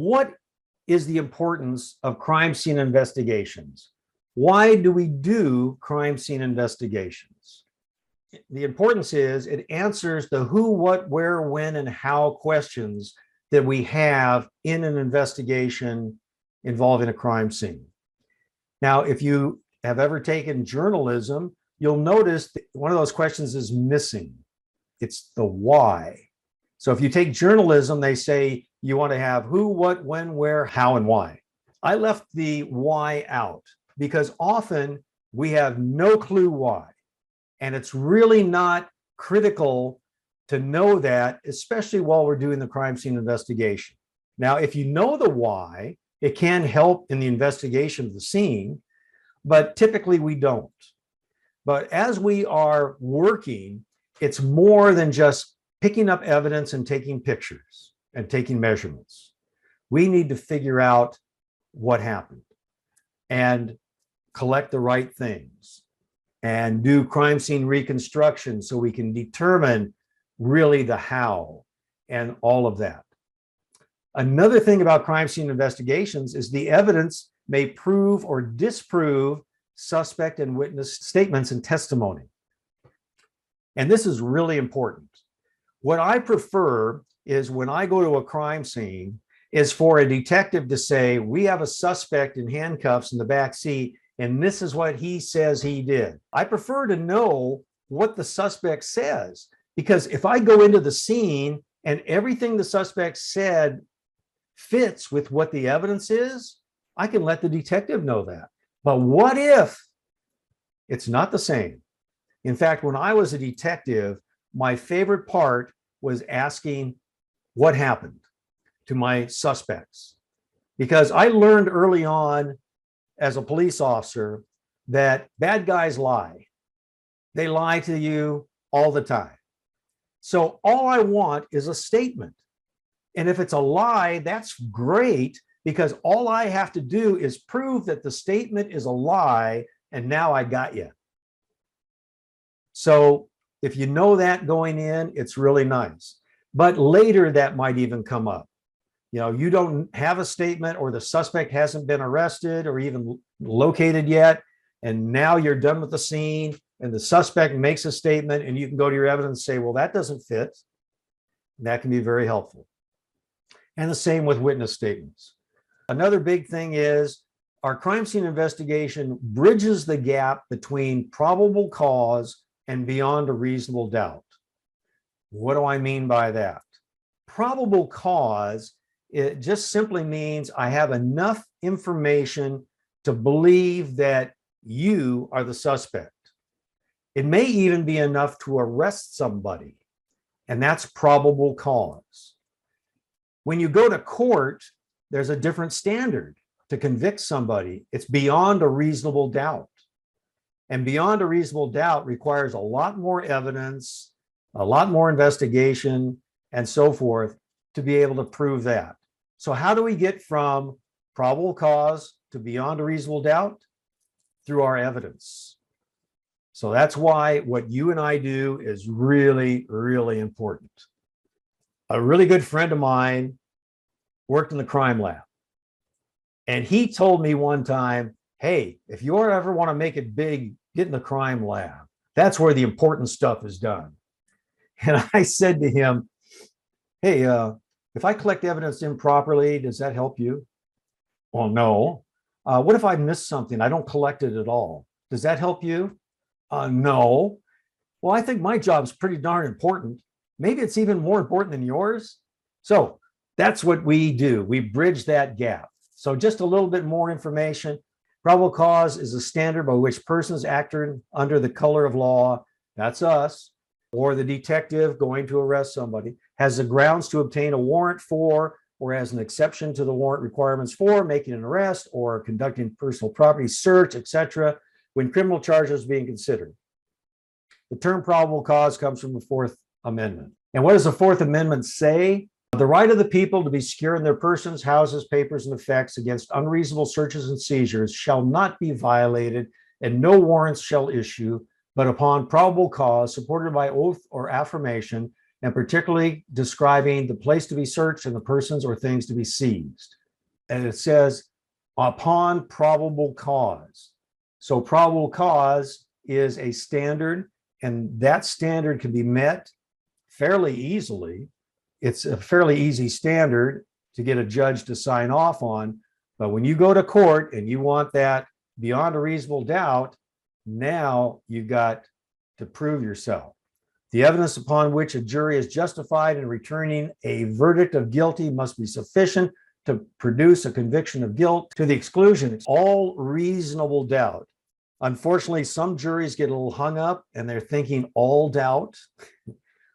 What is the importance of crime scene investigations? Why do we do crime scene investigations? The importance is it answers the who, what, where, when, and how questions that we have in an investigation involving a crime scene. Now, if you have ever taken journalism, you'll notice that one of those questions is missing. It's the why. So if you take journalism, they say you want to have who, what, when, where, how, and why. I left the why out because often we have no clue why. And it's really not critical to know that, especially while we're doing the crime scene investigation. Now, if you know the why, it can help in the investigation of the scene, but typically we don't. But as we are working, it's more than just picking up evidence and taking pictures and taking measurements. We need to figure out what happened and collect the right things and do crime scene reconstruction so we can determine really the how and all of that. Another thing about crime scene investigations is the evidence may prove or disprove suspect and witness statements and testimony. And this is really important. What I prefer is when I go to a crime scene is for a detective to say, we have a suspect in handcuffs in the back seat, and this is what he says he did. I prefer to know what the suspect says, because if I go into the scene and everything the suspect said fits with what the evidence is, I can let the detective know that. But what if it's not the same? In fact, when I was a detective, my favorite part was asking what happened to my suspects, because I learned early on as a police officer that bad guys lie. They lie to you all the time. So all I want is a statement. And if it's a lie, that's great, because all I have to do is prove that the statement is a lie, and now I got you. So if you know that going in, it's really nice. But later that might even come up. You know, you don't have a statement, or the suspect hasn't been arrested or even located yet, and now you're done with the scene and the suspect makes a statement, and you can go to your evidence and say, well, that doesn't fit. And that can be very helpful. And the same with witness statements. Another big thing is our crime scene investigation bridges the gap between probable cause and beyond a reasonable doubt. What do I mean by that? Probable cause, it just simply means I have enough information to believe that you are the suspect. It may even be enough to arrest somebody, and that's probable cause. When you go to court, there's a different standard to convict somebody. It's beyond a reasonable doubt. And beyond a reasonable doubt requires a lot more evidence, a lot more investigation, and so forth to be able to prove that. So how do we get from probable cause to beyond a reasonable doubt? Through our evidence. So that's why what you and I do is really, really important. A really good friend of mine worked in the crime lab. And he told me one time, hey, if you ever want to make it big, get in the crime lab. That's where the important stuff is done. And I said to him, hey, if I collect evidence improperly, does that help you? Well, no. What if I miss something? I don't collect it at all. Does that help you? No. Well, I think my job's pretty darn important. Maybe it's even more important than yours. So that's what we do. We bridge that gap. So just a little bit more information. Probable cause is a standard by which persons acting under the color of law, that's us, or the detective going to arrest somebody, has the grounds to obtain a warrant for, or as an exception to the warrant requirements for, making an arrest or conducting personal property search, etc., when criminal charges are being considered. The term probable cause comes from the Fourth Amendment. And what does the Fourth Amendment say? The right of the people to be secure in their persons, houses, papers, and effects against unreasonable searches and seizures shall not be violated, and no warrants shall issue, but upon probable cause, supported by oath or affirmation, and particularly describing the place to be searched and the persons or things to be seized. And it says, upon probable cause. So probable cause is a standard, and that standard can be met fairly easily. It's a fairly easy standard to get a judge to sign off on. But when you go to court and you want that beyond a reasonable doubt, now you've got to prove yourself. The evidence upon which a jury is justified in returning a verdict of guilty must be sufficient to produce a conviction of guilt to the exclusion of all reasonable doubt. Unfortunately, some juries get a little hung up and they're thinking all doubt,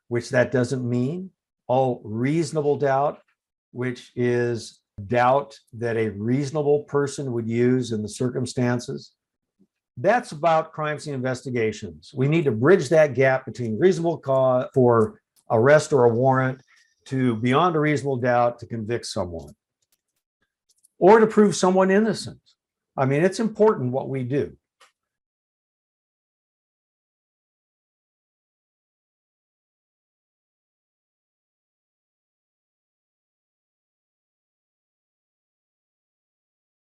which that doesn't mean. All reasonable doubt, which is doubt that a reasonable person would use in the circumstances. That's about crime scene investigations. We need to bridge that gap between reasonable cause for arrest or a warrant to beyond a reasonable doubt to convict someone or to prove someone innocent. I mean, it's important what we do.